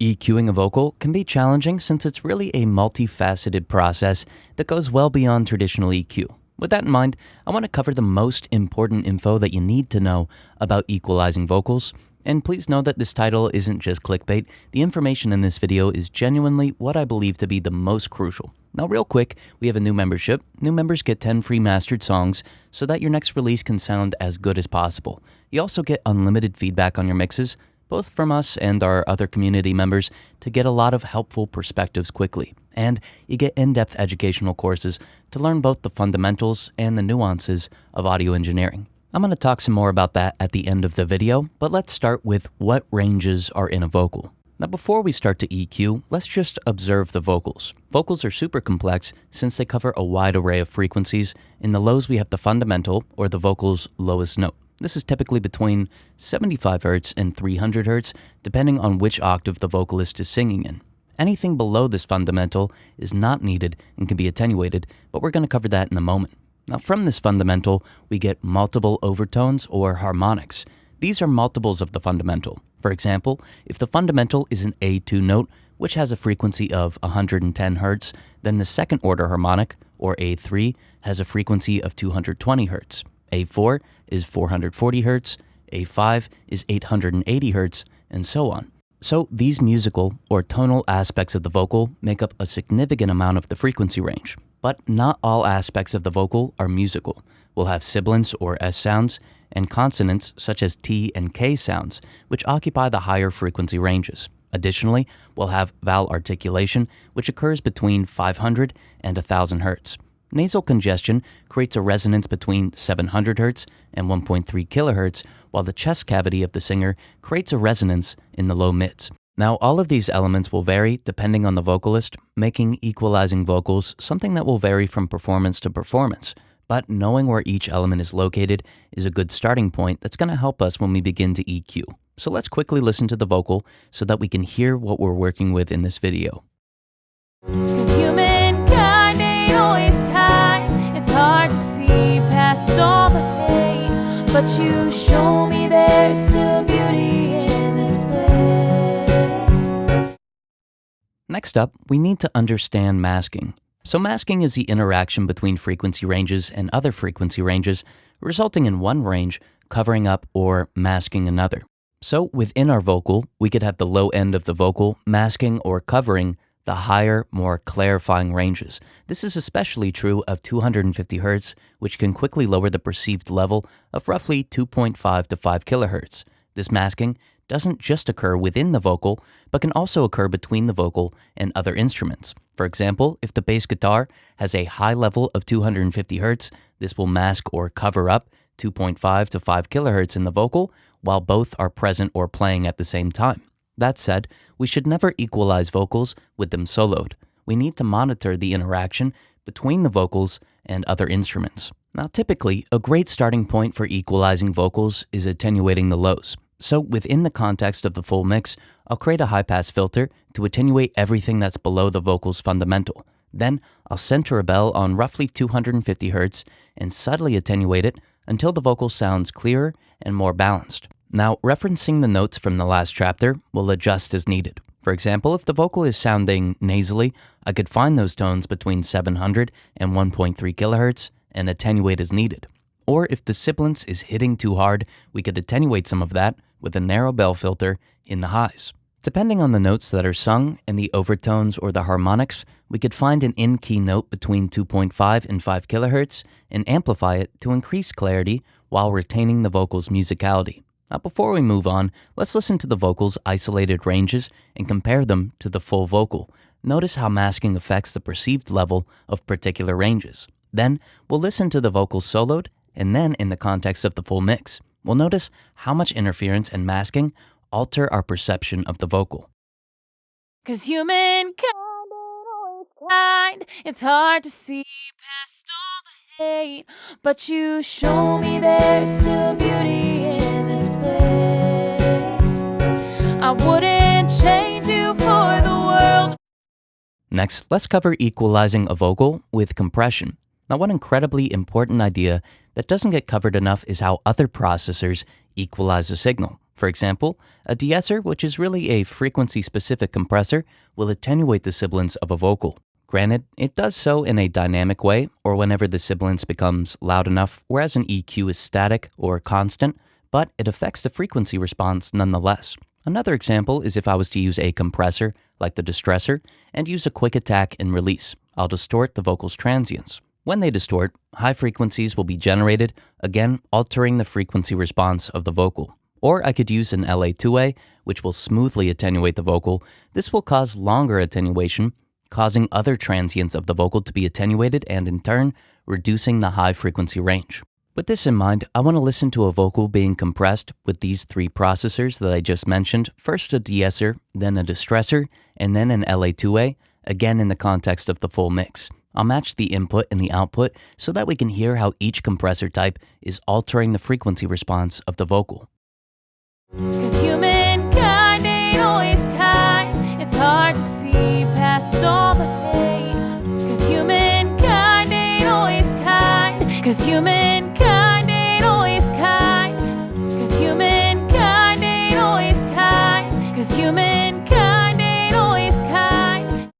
EQing a vocal can be challenging since it's really a multifaceted process that goes well beyond traditional EQ. With that in mind, I want to cover the most important info that you need to know about equalizing vocals. And please know that this title isn't just clickbait. The information in this video is genuinely what I believe to be the most crucial. Now, real quick, we have a new membership. New members get 10 free mastered songs so that your next release can sound as good as possible. You also get unlimited feedback on your mixes, both from us and our other community members, to get a lot of helpful perspectives quickly. And you get in-depth educational courses to learn both the fundamentals and the nuances of audio engineering. I'm going to talk some more about that at the end of the video, but let's start with what ranges are in a vocal. Now, before we start to EQ, let's just observe the vocals. Vocals are super complex since they cover a wide array of frequencies. In the lows, we have the fundamental, or the vocal's lowest note. This is typically between 75 Hz and 300 Hz, depending on which octave the vocalist is singing in. Anything below this fundamental is not needed and can be attenuated, but we're going to cover that in a moment. Now, from this fundamental, we get multiple overtones or harmonics. These are multiples of the fundamental. For example, if the fundamental is an A2 note, which has a frequency of 110 Hz, then the second order harmonic, or A3, has a frequency of 220 Hz. A4 is 440 Hz, A5 is 880 Hz, and so on. So these musical or tonal aspects of the vocal make up a significant amount of the frequency range. But not all aspects of the vocal are musical. We'll have sibilants or S sounds, and consonants such as T and K sounds, which occupy the higher frequency ranges. Additionally, we'll have vowel articulation, which occurs between 500 and 1000 Hz. Nasal congestion creates a resonance between 700 Hz and 1.3 kHz, while the chest cavity of the singer creates a resonance in the low mids. Now, all of these elements will vary depending on the vocalist, making equalizing vocals something that will vary from performance to performance. But knowing where each element is located is a good starting point that's going to help us when we begin to EQ. So let's quickly listen to the vocal so that we can hear what we're working with in this video. 'Cause humankind ain't always kind. It's hard to see past all the hate, but you show me there's still beauty in this place. Next up, we need to understand masking. So masking is the interaction between frequency ranges and other frequency ranges, resulting in one range covering up or masking another. So within our vocal, we could have the low end of the vocal masking or covering the higher, more clarifying ranges. This is especially true of 250 Hz, which can quickly lower the perceived level of roughly 2.5 to 5 kHz. This masking doesn't just occur within the vocal, but can also occur between the vocal and other instruments. For example, if the bass guitar has a high level of 250 Hz, this will mask or cover up 2.5 to 5 kHz in the vocal, while both are present or playing at the same time. That said, we should never equalize vocals with them soloed. We need to monitor the interaction between the vocals and other instruments. Now, typically, a great starting point for equalizing vocals is attenuating the lows. So within the context of the full mix, I'll create a high-pass filter to attenuate everything that's below the vocal's fundamental. Then I'll center a bell on roughly 250 Hz and subtly attenuate it until the vocal sounds clearer and more balanced. Now, referencing the notes from the last chapter, we'll adjust as needed. For example, if the vocal is sounding nasally, I could find those tones between 700 and 1.3 kHz and attenuate as needed. Or if the sibilance is hitting too hard, we could attenuate some of that with a narrow bell filter in the highs. Depending on the notes that are sung and the overtones or the harmonics, we could find an in-key note between 2.5 and 5 kHz and amplify it to increase clarity while retaining the vocal's musicality. Now, before we move on, let's listen to the vocal's isolated ranges and compare them to the full vocal. Notice how masking affects the perceived level of particular ranges. Then, we'll listen to the vocal soloed, and then in the context of the full mix, we'll notice how much interference and masking alter our perception of the vocal. 'Cause humankind ain't always kind. It's hard to see past all the hate, but you show me there's still beauty in this place. I wouldn't change you for the world. Next, let's cover equalizing a vocal with compression. Now, one incredibly important idea that doesn't get covered enough is how other processors equalize a signal. For example, a de-esser, which is really a frequency-specific compressor, will attenuate the sibilance of a vocal. Granted, it does so in a dynamic way, or whenever the sibilance becomes loud enough, whereas an EQ is static or constant, but it affects the frequency response nonetheless. Another example is if I was to use a compressor, like the distressor, and use a quick attack and release. I'll distort the vocal's transients. When they distort, high frequencies will be generated, again altering the frequency response of the vocal. Or I could use an LA2A, which will smoothly attenuate the vocal. This will cause longer attenuation, causing other transients of the vocal to be attenuated and in turn, reducing the high frequency range. With this in mind, I want to listen to a vocal being compressed with these three processors that I just mentioned. First a de-esser, then a distressor, and then an LA2A, again in the context of the full mix. I'll match the input and the output so that we can hear how each compressor type is altering the frequency response of the vocal. 'Cause humankind ain't always kind. It's hard to see past all the hate. 'Cause humankind ain't always kind. 'Cause humankind ain't always kind. 'Cause humankind ain't always kind. 'Cause humankind ain't always kind.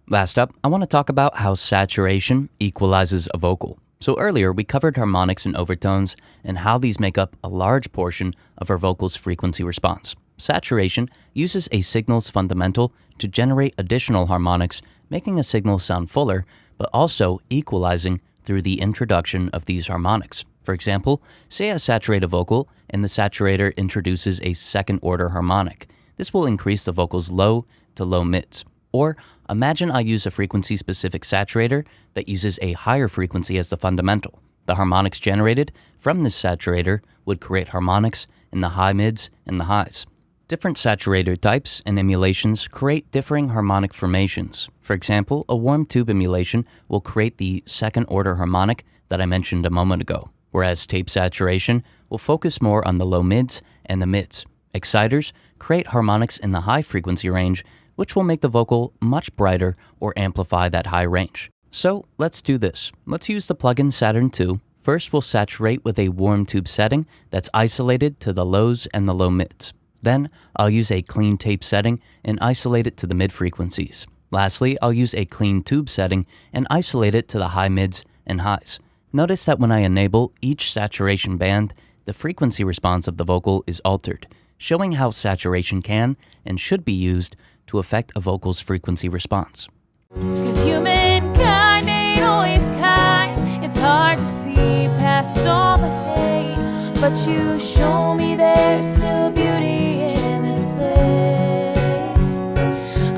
Last up, I want to talk about how saturation equalizes a vocal. So earlier, we covered harmonics and overtones and how these make up a large portion of our vocal's frequency response. Saturation uses a signal's fundamental to generate additional harmonics, making a signal sound fuller, but also equalizing through the introduction of these harmonics. For example, say I saturate a vocal and the saturator introduces a second-order harmonic. This will increase the vocal's low to low mids. Or imagine I use a frequency-specific saturator that uses a higher frequency as the fundamental. The harmonics generated from this saturator would create harmonics in the high mids and the highs. Different saturator types and emulations create differing harmonic formations. For example, a warm tube emulation will create the second-order harmonic that I mentioned a moment ago, whereas tape saturation will focus more on the low mids and the mids. Exciters create harmonics in the high frequency range, which will make the vocal much brighter or amplify that high range. So let's do this. Let's use the plugin Saturn 2. First, we'll saturate with a warm tube setting that's isolated to the lows and the low mids. Then, I'll use a clean tape setting and isolate it to the mid frequencies. Lastly, I'll use a clean tube setting and isolate it to the high mids and highs. Notice that when I enable each saturation band, the frequency response of the vocal is altered, showing how saturation can and should be used to affect a vocal's frequency response. 'Cause humankind ain't always kind. It's hard to see past all the hate. But you show me there's still beauty in this place.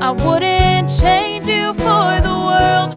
I wouldn't change you for the world.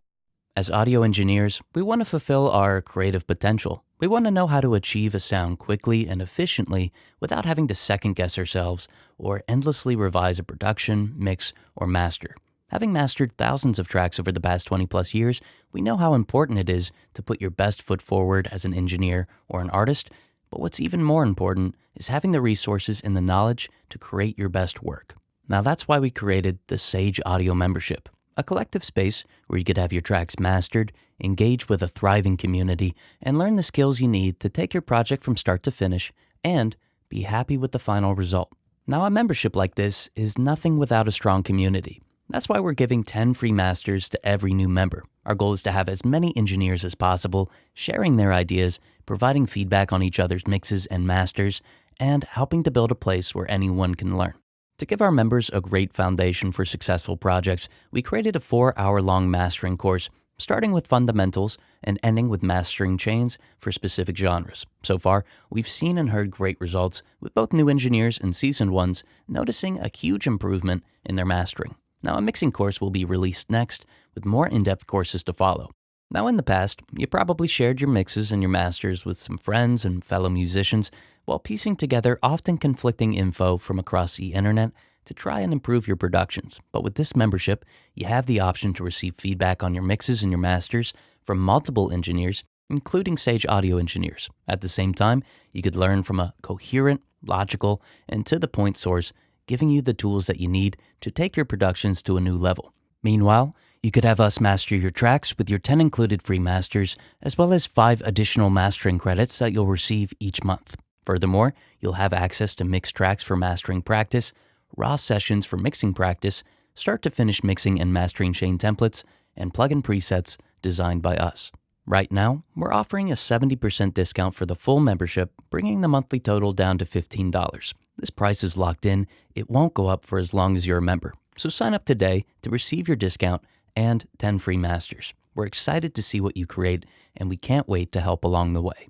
As audio engineers, we want to fulfill our creative potential. We want to know how to achieve a sound quickly and efficiently without having to second-guess ourselves or endlessly revise a production, mix, or master. Having mastered thousands of tracks over the past 20-plus years, we know how important it is to put your best foot forward as an engineer or an artist, but what's even more important is having the resources and the knowledge to create your best work. Now that's why we created the Sage Audio Membership, a collective space where you could have your tracks mastered, engage with a thriving community, and learn the skills you need to take your project from start to finish and be happy with the final result. Now, a membership like this is nothing without a strong community. That's why we're giving 10 free masters to every new member. Our goal is to have as many engineers as possible, sharing their ideas, providing feedback on each other's mixes and masters, and helping to build a place where anyone can learn. To give our members a great foundation for successful projects, we created a 4-hour-long mastering course, starting with fundamentals and ending with mastering chains for specific genres. So far, we've seen and heard great results, with both new engineers and seasoned ones noticing a huge improvement in their mastering. Now, a mixing course will be released next, with more in-depth courses to follow. Now, in the past, you probably shared your mixes and your masters with some friends and fellow musicians while piecing together often conflicting info from across the internet to try and improve your productions. But with this membership, you have the option to receive feedback on your mixes and your masters from multiple engineers, including Sage audio engineers. At the same time, you could learn from a coherent, logical, and to-the-point source, giving you the tools that you need to take your productions to a new level. Meanwhile, You could have us master your tracks with your 10 included free masters, as well as 5 additional mastering credits that you'll receive each month. Furthermore, you'll have access to mixed tracks for mastering practice, raw sessions for mixing practice, start to finish mixing and mastering chain templates, and plugin presets designed by us. Right now, we're offering a 70% discount for the full membership, bringing the monthly total down to $15. This price is locked in. It won't go up for as long as you're a member. So sign up today to receive your discount and 10 free masters. We're excited to see what you create, and we can't wait to help along the way.